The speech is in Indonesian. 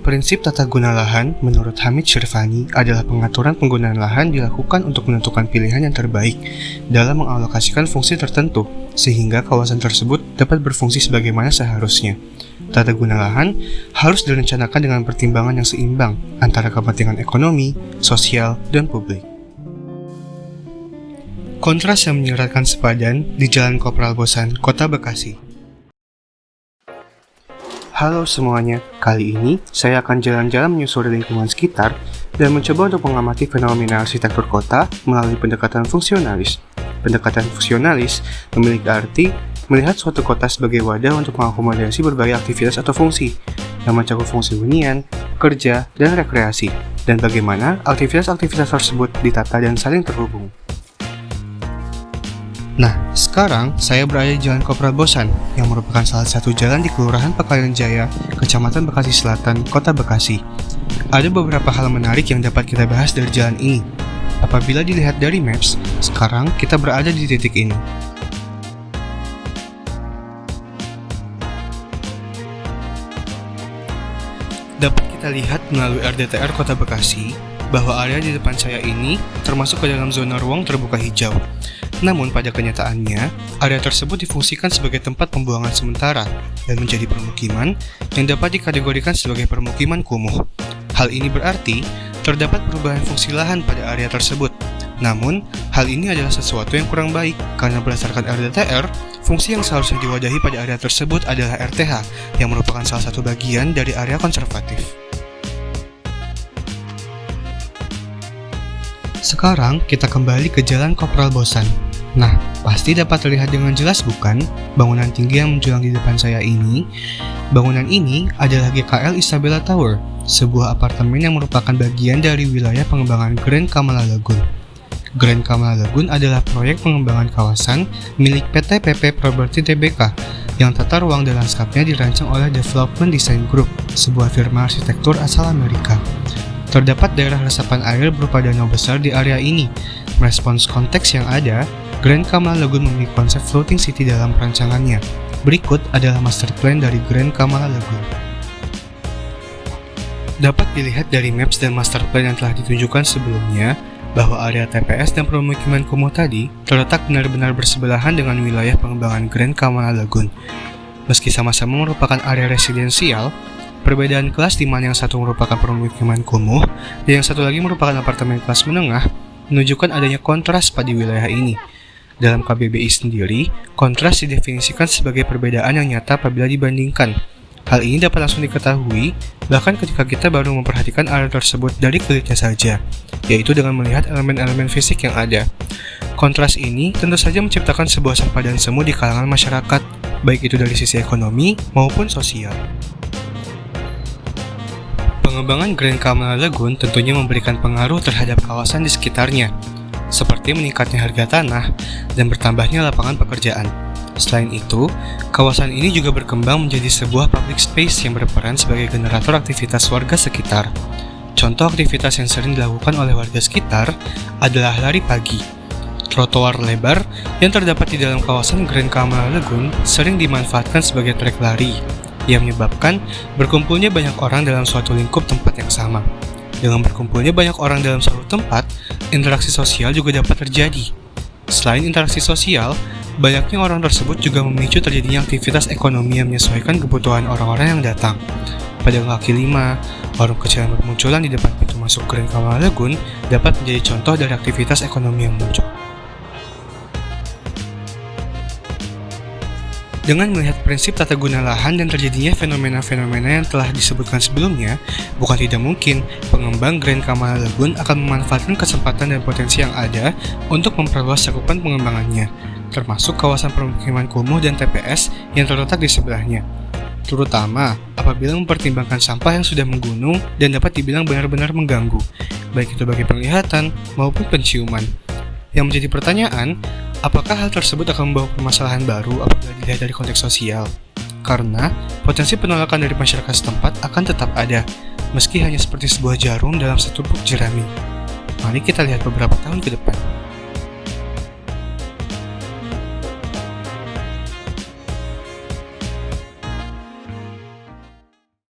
Prinsip tata guna lahan menurut Hamid Shirvani adalah pengaturan penggunaan lahan dilakukan untuk menentukan pilihan yang terbaik dalam mengalokasikan fungsi tertentu sehingga kawasan tersebut dapat berfungsi sebagaimana seharusnya. Tata guna lahan harus direncanakan dengan pertimbangan yang seimbang antara kepentingan ekonomi, sosial, dan publik. Kontras yang menyeratkan sepadan di Jalan Kopral Bosan, Kota Bekasi. Halo semuanya, kali ini saya akan jalan-jalan menyusuri lingkungan sekitar dan mencoba untuk mengamati fenomena arsitektur kota melalui pendekatan fungsionalis. Pendekatan fungsionalis memiliki arti melihat suatu kota sebagai wadah untuk mengakomodasi berbagai aktivitas atau fungsi yang mencakup fungsi hunian, kerja, dan rekreasi, dan bagaimana aktivitas-aktivitas tersebut ditata dan saling terhubung. Nah, sekarang saya berada di Jalan Kopral Bosan yang merupakan salah satu jalan di Kelurahan Pekayon Jaya, Kecamatan Bekasi Selatan, Kota Bekasi. Ada beberapa hal menarik yang dapat kita bahas dari jalan ini. Apabila dilihat dari Maps, sekarang kita berada di titik ini. Dapat kita lihat melalui RDTR Kota Bekasi bahwa area di depan saya ini termasuk ke dalam zona ruang terbuka hijau. Namun pada kenyataannya, area tersebut difungsikan sebagai tempat pembuangan sementara dan menjadi permukiman yang dapat dikategorikan sebagai permukiman kumuh. Hal ini berarti terdapat perubahan fungsi lahan pada area tersebut. Namun, hal ini adalah sesuatu yang kurang baik karena berdasarkan RDTR, fungsi yang seharusnya diwadahi pada area tersebut adalah RTH yang merupakan salah satu bagian dari area konservatif. Sekarang kita kembali ke Jalan Kopral Bosan. Nah, pasti dapat terlihat dengan jelas bukan bangunan tinggi yang menjulang di depan saya ini? Bangunan ini adalah GKL Isabella Tower, sebuah apartemen yang merupakan bagian dari wilayah pengembangan Grand Kamala Lagoon. Grand Kamala Lagoon adalah proyek pengembangan kawasan milik PT PP Property Tbk yang tata ruang dan lanskapnya dirancang oleh Development Design Group, sebuah firma arsitektur asal Amerika. Terdapat daerah resapan air berupa danau besar di area ini. Merespons konteks yang ada, Grand Kamala Lagoon memiliki konsep floating city dalam perancangannya. Berikut adalah master plan dari Grand Kamala Lagoon. Dapat dilihat dari maps dan master plan yang telah ditunjukkan sebelumnya, bahwa area TPS dan permukiman kumuh tadi terletak benar-benar bersebelahan dengan wilayah pengembangan Grand Kamala Lagoon. Meski sama-sama merupakan area residensial, perbedaan kelas di mana yang satu merupakan permukiman kumuh dan yang satu lagi merupakan apartemen kelas menengah menunjukkan adanya kontras pada wilayah ini. Dalam KBBI sendiri, kontras didefinisikan sebagai perbedaan yang nyata apabila dibandingkan. Hal ini dapat langsung diketahui bahkan ketika kita baru memperhatikan area tersebut dari kulitnya saja, yaitu dengan melihat elemen-elemen fisik yang ada. Kontras ini tentu saja menciptakan sebuah sempadan semu di kalangan masyarakat, baik itu dari sisi ekonomi maupun sosial. Pengembangan Grand Kamala Lagoon tentunya memberikan pengaruh terhadap kawasan di sekitarnya, seperti meningkatnya harga tanah dan bertambahnya lapangan pekerjaan. Selain itu, kawasan ini juga berkembang menjadi sebuah public space yang berperan sebagai generator aktivitas warga sekitar. Contoh aktivitas yang sering dilakukan oleh warga sekitar adalah lari pagi. Trotoar lebar yang terdapat di dalam kawasan Grand Kamala Lagoon sering dimanfaatkan sebagai trek lari, yang menyebabkan berkumpulnya banyak orang dalam suatu lingkup tempat yang sama. Dengan berkumpulnya banyak orang dalam suatu tempat, interaksi sosial juga dapat terjadi. Selain interaksi sosial, banyaknya orang tersebut juga memicu terjadinya aktivitas ekonomi yang menyesuaikan kebutuhan orang-orang yang datang. Pedagang kaki lima, warung kecil yang bermunculan di depan pintu masuk Grand Kamala Lagoon dapat menjadi contoh dari aktivitas ekonomi yang muncul. Dengan melihat prinsip tata guna lahan dan terjadinya fenomena-fenomena yang telah disebutkan sebelumnya, bukan tidak mungkin pengembang Grand Kamala Lagoon akan memanfaatkan kesempatan dan potensi yang ada untuk memperluas cakupan pengembangannya, termasuk kawasan permukiman kumuh dan TPS yang terletak di sebelahnya. Terutama apabila mempertimbangkan sampah yang sudah menggunung dan dapat dibilang benar-benar mengganggu, baik itu bagi penglihatan maupun penciuman. Yang menjadi pertanyaan, apakah hal tersebut akan membawa permasalahan baru apabila dilihat dari konteks sosial? Karena potensi penolakan dari masyarakat setempat akan tetap ada, meski hanya seperti sebuah jarum dalam setumpuk jerami. Mari kita lihat beberapa tahun ke depan.